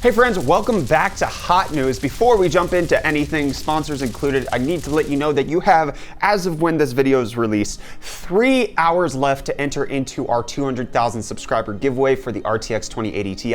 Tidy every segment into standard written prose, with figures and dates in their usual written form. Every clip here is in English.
Hey friends, welcome back to Hot News. Before we jump into anything, sponsors included, I need to let you know that you have, as of when this video is released, 3 hours left to enter into our 200,000 subscriber giveaway for the RTX 2080 Ti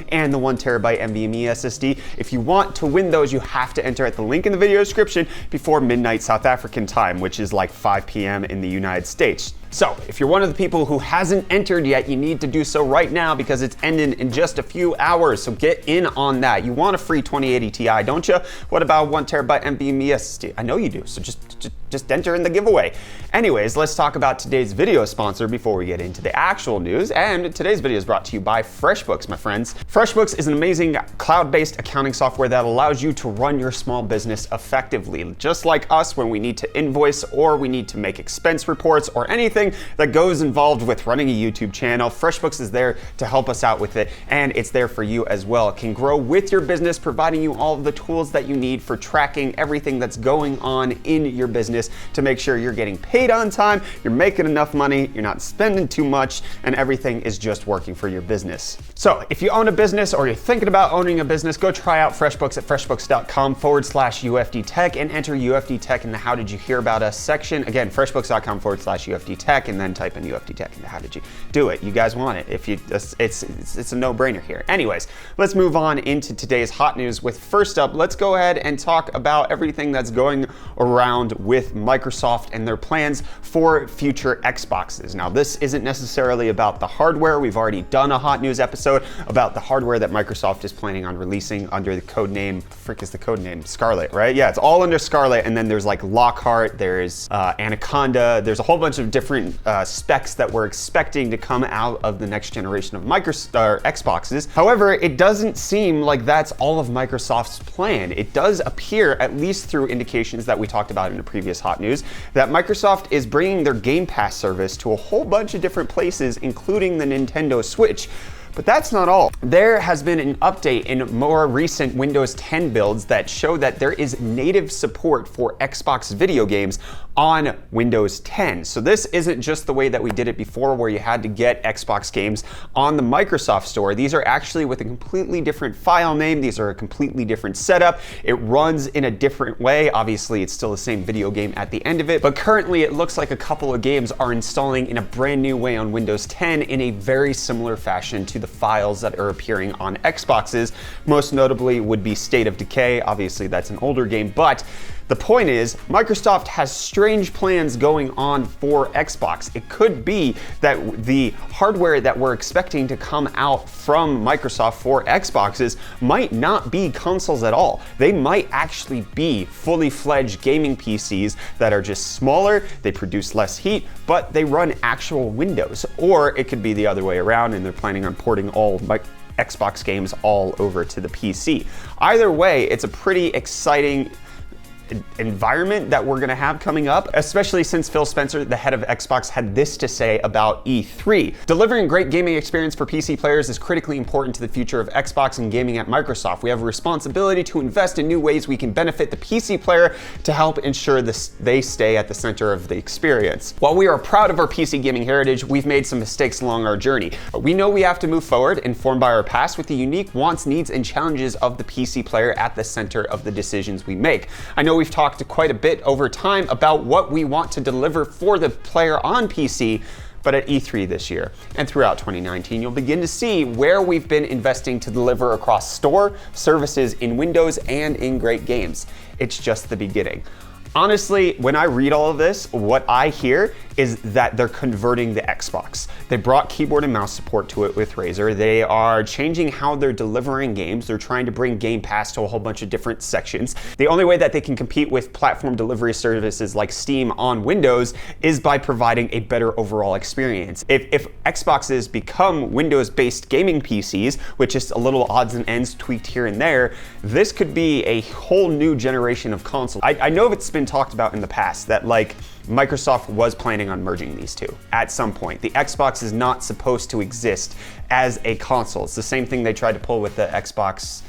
and the 1TB NVMe SSD. If you want to win those, you have to enter at the link in the video description before midnight South African time, which is like 5 p.m. in the United States. So, if you're one of the people who hasn't entered yet, you need to do so right now because it's ending in just a few hours, so get in on that. You want a free 2080 Ti, don't you? What about 1TB NVMe SSD? I know you do, so just enter in the giveaway. Anyways, let's talk about today's video sponsor before we get into the actual news, and today's video is brought to you by FreshBooks, my friends. FreshBooks is an amazing cloud-based accounting software that allows you to run your small business effectively. Just like us when we need to invoice or we need to make expense reports or anything that goes involved with running a YouTube channel, FreshBooks is there to help us out with it, and it's there for you as well. It can grow with your business, providing you all of the tools that you need for tracking everything that's going on in your business to make sure you're getting paid on time, you're making enough money, you're not spending too much, and everything is just working for your business. So if you own a business or you're thinking about owning a business, go try out FreshBooks at freshbooks.com/UFDtech and enter UFDtech in the How Did You Hear About Us section. Again, freshbooks.com/UFDtech and then type in UFDtech into How Did You Do It. You guys want it. If you, it's a no-brainer here. Anyways, let's move on into today's hot news with first up, let's go ahead and talk about everything that's going around with Microsoft and their plans for future Xboxes. Now, this isn't necessarily about the hardware. We've already done a hot news episode about the hardware that Microsoft is planning on releasing under the code name, frick is the code name? Scarlet, right? Yeah, it's all under Scarlet, and then there's like Lockhart, there's Anaconda, there's a whole bunch of different specs that we're expecting to come out of the next generation of Xboxes. However, it doesn't seem like that's all of Microsoft's plan. It does appear, at least through indications that we talked about in the previous hot news, that Microsoft is bringing their Game Pass service to a whole bunch of different places, including the Nintendo Switch. But that's not all. There has been an update in more recent Windows 10 builds that show that there is native support for Xbox video games on Windows 10. So this isn't just the way that we did it before where you had to get Xbox games on the Microsoft Store. These are actually with a completely different file name. These are a completely different setup. It runs in a different way. Obviously, it's still the same video game at the end of it, but currently it looks like a couple of games are installing in a brand new way on Windows 10 in a very similar fashion to the files that are appearing on Xboxes. Most notably would be State of Decay. Obviously, that's an older game, but the point is, Microsoft has strange plans going on for Xbox. It could be that the hardware that we're expecting to come out from Microsoft for Xboxes might not be consoles at all. They might actually be fully fledged gaming PCs that are just smaller, they produce less heat, but they run actual Windows. Or it could be the other way around and they're planning on porting all Xbox games all over to the PC. Either way, it's a pretty exciting environment that we're gonna have coming up, especially since Phil Spencer, the head of Xbox, had this to say about E3. Delivering a great gaming experience for PC players is critically important to the future of Xbox and gaming at Microsoft. We have a responsibility to invest in new ways we can benefit the PC player to help ensure they stay at the center of the experience. While we are proud of our PC gaming heritage, we've made some mistakes along our journey. But we know we have to move forward, informed by our past, with the unique wants, needs, and challenges of the PC player at the center of the decisions we make. I know we've talked quite a bit over time about what we want to deliver for the player on PC, but at E3 this year and throughout 2019, you'll begin to see where we've been investing to deliver across store, services, in Windows, and in great games. It's just the beginning. Honestly, when I read all of this, what I hear is that they're converting the Xbox. They brought keyboard and mouse support to it with Razer. They are changing how they're delivering games. They're trying to bring Game Pass to a whole bunch of different sections. The only way that they can compete with platform delivery services like Steam on Windows is by providing a better overall experience. If Xboxes become Windows-based gaming PCs, with just a little odds and ends tweaked here and there, this could be a whole new generation of consoles. I know it's been talked about in the past that like Microsoft was planning on merging these two at some point. The Xbox is not supposed to exist as a console. It's the same thing they tried to pull with the Xbox,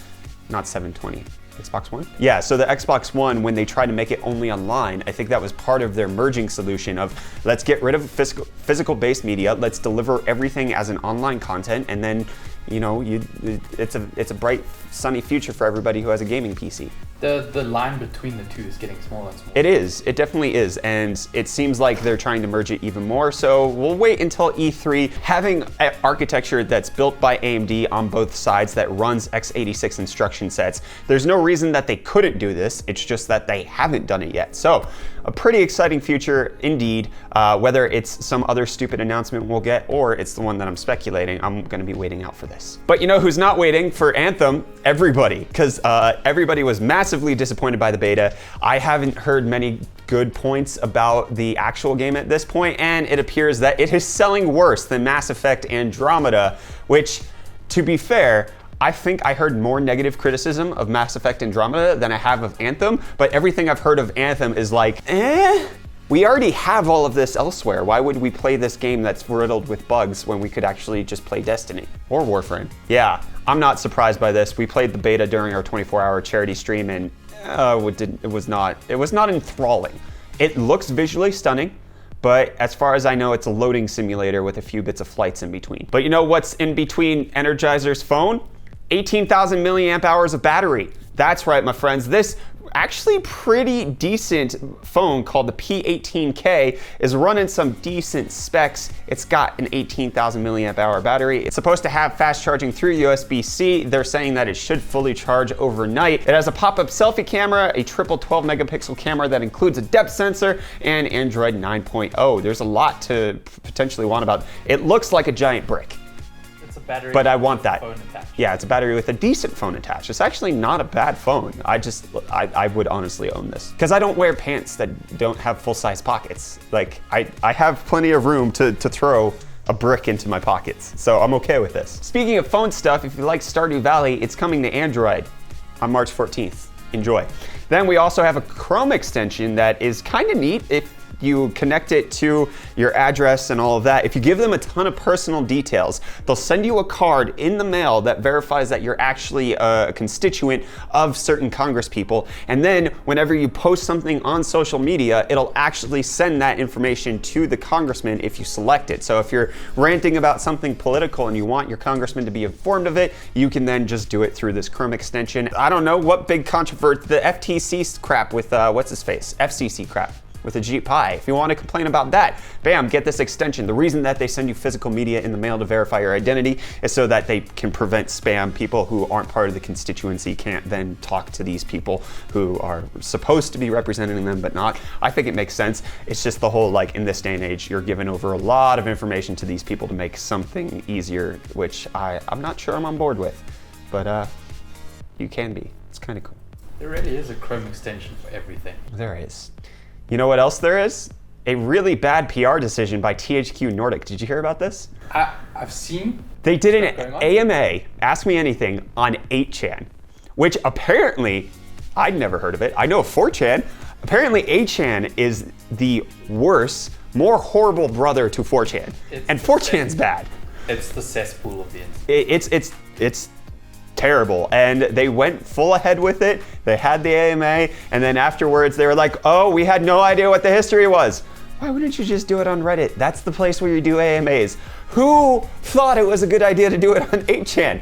not 720. Xbox One? Yeah, so the Xbox One, when they tried to make it only online, I think that was part of their merging solution of let's get rid of physical-based media, let's deliver everything as an online content, and then, you know, it's a bright, sunny future for everybody who has a gaming PC. The line between the two is getting smaller and smaller. It is. It definitely is. And it seems like they're trying to merge it even more. So we'll wait until E3. Having an architecture that's built by AMD on both sides that runs x86 instruction sets, there's no reason that they couldn't do this. It's just that they haven't done it yet. So a pretty exciting future indeed. Whether it's some other stupid announcement we'll get or it's the one that I'm speculating, I'm going to be waiting out for this. But you know who's not waiting for Anthem? Everybody. Because everybody was massively disappointed by the beta. I haven't heard many good points about the actual game at this point, and it appears that it is selling worse than Mass Effect Andromeda, which, to be fair, I think I heard more negative criticism of Mass Effect Andromeda than I have of Anthem, but everything I've heard of Anthem is like, we already have all of this elsewhere. Why would we play this game that's riddled with bugs when we could actually just play Destiny or Warframe? Yeah, I'm not surprised by this. We played the beta during our 24-hour charity stream, and it was not enthralling. It looks visually stunning, but as far as I know, it's a loading simulator with a few bits of flights in between. But you know what's in between Energizer's phone? 18,000 milliamp hours of battery. That's right, my friends. This actually pretty decent phone called the P18K is running some decent specs. It's got an 18,000 milliamp hour battery. It's supposed to have fast charging through USB-C. They're saying that it should fully charge overnight. It has a pop-up selfie camera, a triple 12 megapixel camera that includes a depth sensor, and Android 9.0. There's a lot to potentially want about. It looks like a giant brick. Battery, but I want that. Phone attached. Yeah, it's a battery with a decent phone attached. It's actually not a bad phone. I would honestly own this. Because I don't wear pants that don't have full-size pockets. Like, I have plenty of room to throw a brick into my pockets. So I'm okay with this. Speaking of phone stuff, if you like Stardew Valley, it's coming to Android on March 14th. Enjoy. Then we also have a Chrome extension that is kind of neat. If you connect it to your address and all of that, if you give them a ton of personal details, they'll send you a card in the mail that verifies that you're actually a constituent of certain Congress people. And then whenever you post something on social media, it'll actually send that information to the congressman if you select it. So if you're ranting about something political and you want your congressman to be informed of it, you can then just do it through this Chrome extension. I don't know what big controversy, the FTC crap with, what's his face? FCC crap with a Jeep Pie. If you want to complain about that, bam, get this extension. The reason that they send you physical media in the mail to verify your identity is so that they can prevent spam. People who aren't part of the constituency can't then talk to these people who are supposed to be representing them but not. I think it makes sense. It's just the whole, like, in this day and age, you're giving over a lot of information to these people to make something easier, which I'm not sure I'm on board with, but you can be. It's kind of cool. There really is a Chrome extension for everything. There is. You know what else there is? A really bad PR decision by THQ Nordic. Did you hear about this? I've seen. They did an AMA, Ask Me Anything, on 8chan, which apparently, I'd never heard of it. I know of 4chan. Apparently 8chan is the worse, more horrible brother to 4chan. And 4chan's bad. It's the cesspool of the internet. It's terrible, and they went full ahead with it. They had the AMA, and then afterwards they were like, oh, we had no idea what the history was. Why wouldn't you just do it on Reddit? That's the place where you do AMAs. Who thought it was a good idea to do it on 8chan?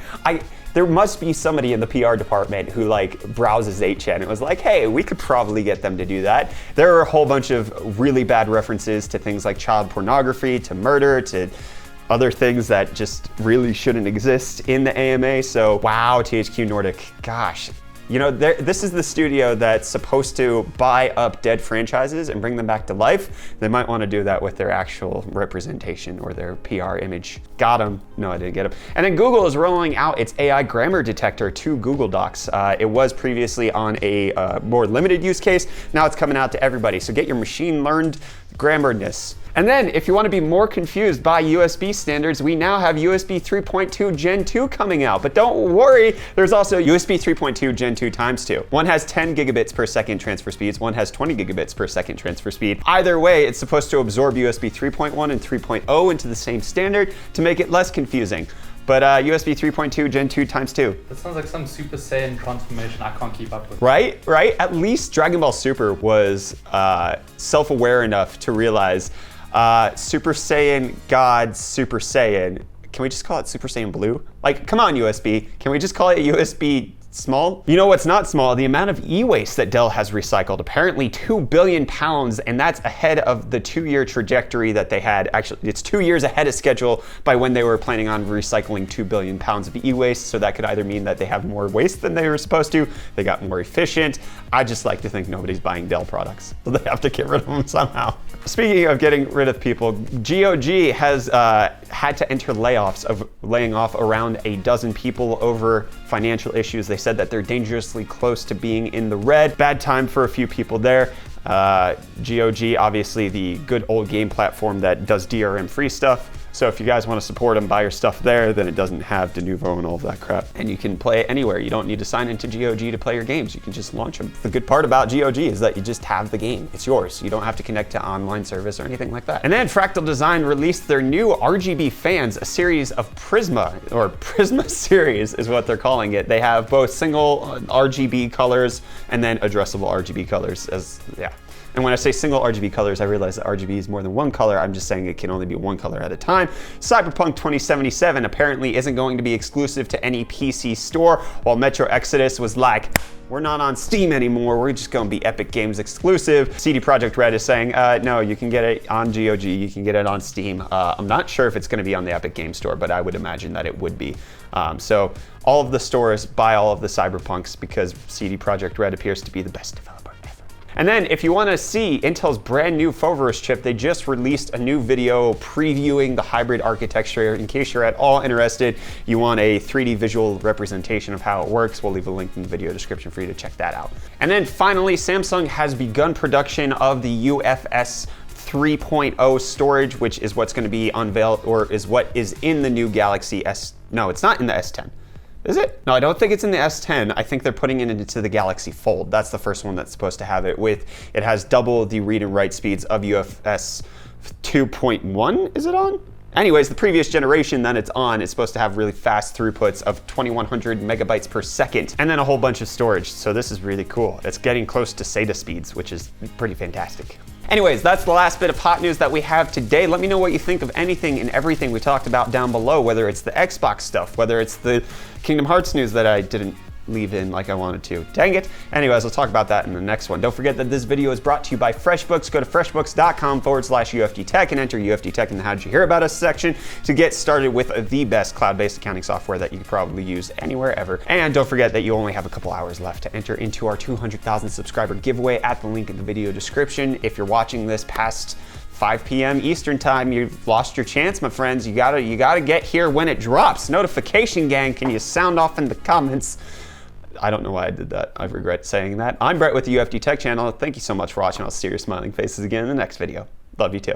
There must be somebody in the PR department who like browses 8chan and was like, hey, we could probably get them to do that. There are a whole bunch of really bad references to things like child pornography, to murder, to other things that just really shouldn't exist in the AMA. So wow, THQ Nordic, gosh. You know, this is the studio that's supposed to buy up dead franchises and bring them back to life. They might want to do that with their actual representation or their PR image. Got him. No, I didn't get him. And then Google is rolling out its AI grammar detector to Google Docs. It was previously on a more limited use case. Now it's coming out to everybody. So get your machine learned grammar-ness. And then, if you want to be more confused by USB standards, we now have USB 3.2 Gen 2 coming out. But don't worry, there's also USB 3.2 Gen 2 times 2. One has 10 gigabits per second transfer speeds, one has 20 gigabits per second transfer speed. Either way, it's supposed to absorb USB 3.1 and 3.0 into the same standard to make it less confusing. But USB 3.2 Gen 2 times 2. That sounds like some Super Saiyan transformation I can't keep up with. Right? At least Dragon Ball Super was self-aware enough to realize Super Saiyan God Super Saiyan. Can we just call it Super Saiyan Blue? Like, come on, USB. Can we just call it USB small? You know what's not small? The amount of e-waste that Dell has recycled. Apparently 2 billion pounds, and that's ahead of the 2-year trajectory that they had. Actually, it's 2 years ahead of schedule by when they were planning on recycling 2 billion pounds of e-waste. So that could either mean that they have more waste than they were supposed to, they got more efficient. I just like to think nobody's buying Dell products, so they have to get rid of them somehow. Speaking of getting rid of people, GOG has had to enter layoffs of laying off around a dozen people over financial issues. They said that they're dangerously close to being in the red. Bad time for a few people there. GOG, obviously the good old game platform that does DRM free stuff. So if you guys want to support them, buy your stuff there, then it doesn't have Denuvo and all of that crap. And you can play it anywhere. You don't need to sign into GOG to play your games. You can just launch them. The good part about GOG is that you just have the game. It's yours. You don't have to connect to online service or anything like that. And then Fractal Design released their new RGB fans, a series of Prisma, or Prisma series is what they're calling it. They have both single RGB colors and then addressable RGB colors yeah. And when I say single RGB colors, I realize that RGB is more than one color. I'm just saying it can only be one color at a time. Cyberpunk 2077 apparently isn't going to be exclusive to any PC store, while Metro Exodus was like, we're not on Steam anymore, we're just gonna be Epic Games exclusive. CD Projekt Red is saying, no, you can get it on GOG, you can get it on Steam. I'm not sure if it's gonna be on the Epic Games Store, but I would imagine that it would be. So all of the stores buy all of the Cyberpunks because CD Projekt Red appears to be the best developer. And then if you want to see Intel's brand new Foveros chip, they just released a new video previewing the hybrid architecture. In case you're at all interested, you want a 3D visual representation of how it works, we'll leave a link in the video description for you to check that out. And then finally, Samsung has begun production of the eUFS 3.0 storage, which is what's going to be unveiled, or is what is in the new Galaxy S. No, it's not in the S10. Is it? No, I don't think it's in the S10. I think they're putting it into the Galaxy Fold. That's the first one that's supposed to have it it has double the read and write speeds of UFS 2.1, is it on? Anyways, the previous generation that it's on, it's supposed to have really fast throughputs of 2100 megabytes per second, and then a whole bunch of storage. So this is really cool. It's getting close to SATA speeds, which is pretty fantastic. Anyways, that's the last bit of hot news that we have today. Let me know what you think of anything and everything we talked about down below, whether it's the Xbox stuff, whether it's the Kingdom Hearts news that I didn't leave in like I wanted to. Dang it. Anyways, we'll talk about that in the next one. Don't forget that this video is brought to you by FreshBooks. Go to freshbooks.com/UFDTech and enter UFDTech in the How Did You Hear About Us section to get started with the best cloud-based accounting software that you could probably use anywhere ever. And don't forget that you only have a couple hours left to enter into our 200,000 subscriber giveaway at the link in the video description. If you're watching this past 5 p.m. Eastern time, you've lost your chance, my friends. You gotta get here when it drops. Notification gang, can you sound off in the comments? I don't know why I did that. I regret saying that. I'm Brett with the UFD Tech channel. Thank you so much for watching. I'll see your smiling faces again in the next video. Love you too.